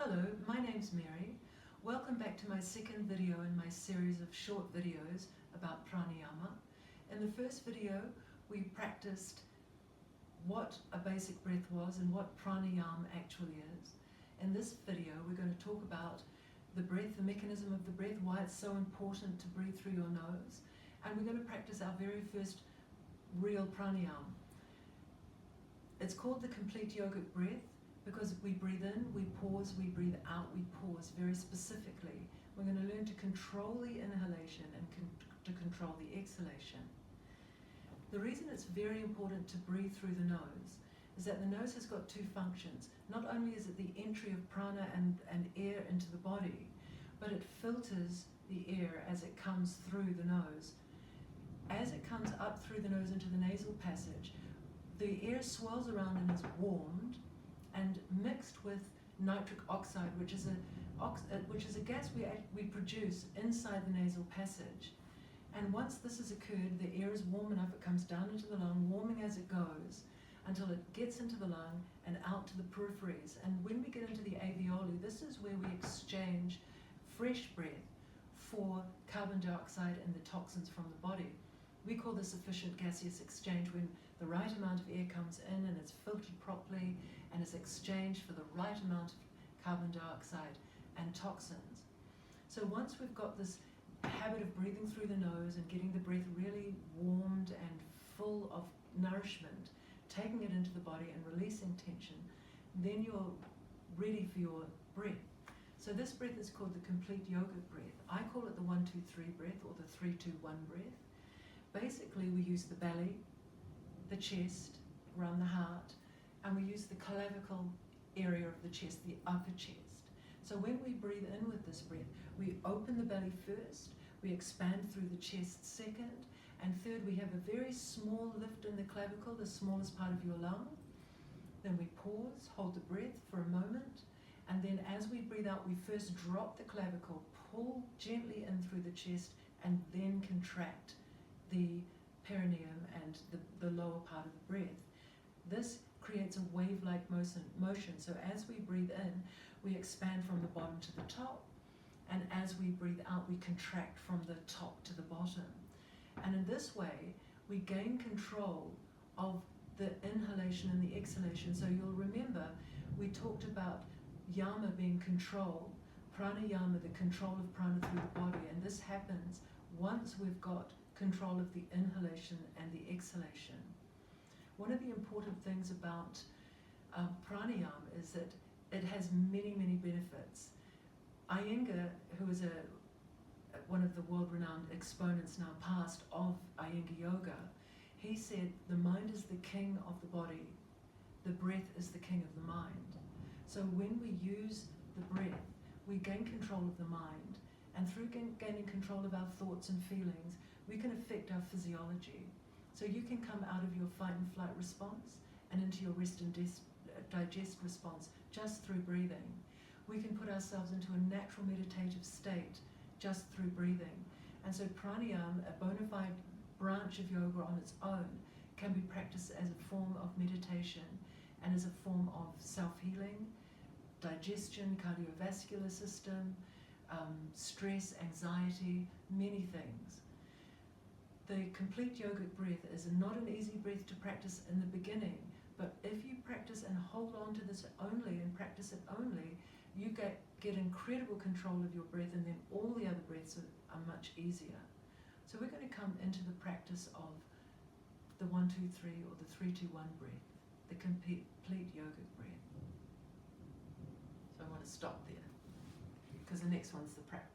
Hello, my name's Mary. Welcome back to my second video in my series of short videos about pranayama. In the first video, we practiced what a basic breath was and what pranayama actually is. In this video, we're going to talk about the breath, the mechanism of the breath, why it's so important to breathe through your nose, and we're going to practice our very first real pranayama. It's called the complete yogic breath because we breathe in, we pause, we breathe out, we pause very specifically. We're going to learn to control the inhalation and to control the exhalation. The reason it's very important to breathe through the nose is that the nose has got two functions. Not only is it the entry of prana and air into the body, but it filters the air as it comes through the nose. As it comes up through the nose into the nasal passage, the air swirls around and is warmed and mixed with nitric oxide, which is a gas we produce inside the nasal passage. And once this has occurred, the air is warm enough, it comes down into the lung, warming as it goes, until it gets into the lung and out to the peripheries. And when we get into the alveoli, this is where we exchange fresh breath for carbon dioxide and the toxins from the body. We call this efficient gaseous exchange, when the right amount of air comes in and it's filtered properly and is exchanged for the right amount of carbon dioxide and toxins. So once we've got this habit of breathing through the nose and getting the breath really warmed and full of nourishment, taking it into the body and releasing tension, then you're ready for your breath. So this breath is called the complete yogic breath. I call it the 1-2-3 breath, or the 3-2-1 breath. Basically, we use the belly, the chest, around the heart, and we use the clavicle area of the chest, the upper chest. So when we breathe in with this breath, we open the belly first, we expand through the chest second, and third, we have a very small lift in the clavicle, the smallest part of your lung. Then we pause, hold the breath for a moment, and then as we breathe out, we first drop the clavicle, pull gently in through the chest, and then contract the perineum and the lower part of the breath. This creates a wave-like motion. So as we breathe in, we expand from the bottom to the top, and as we breathe out, we contract from the top to the bottom. And in this way, we gain control of the inhalation and the exhalation. So you'll remember we talked about yama being control, pranayama, the control of prana through the body, and this happens once we've got control of the inhalation and the exhalation. One of the important things about pranayama is that it has many, many benefits. Iyengar, who is one of the world-renowned exponents now past of Iyengar yoga, he said the mind is the king of the body, the breath is the king of the mind. So when we use the breath, we gain control of the mind, and through gaining control of our thoughts and feelings, we can affect our physiology. So you can come out of your fight and flight response and into your rest and digest response just through breathing. We can put ourselves into a natural meditative state just through breathing. And so pranayama, a bona fide branch of yoga on its own, can be practiced as a form of meditation and as a form of self-healing, digestion, cardiovascular system, stress, anxiety, many things. The complete yogic breath is not an easy breath to practice in the beginning, but if you practice and hold on to this only and practice it only, you get incredible control of your breath, and then all the other breaths are much easier. So we're going to come into the practice of the 1-2-3 or the 3-2-1 breath, the complete yogic breath. So I want to stop there because the next one's the practice.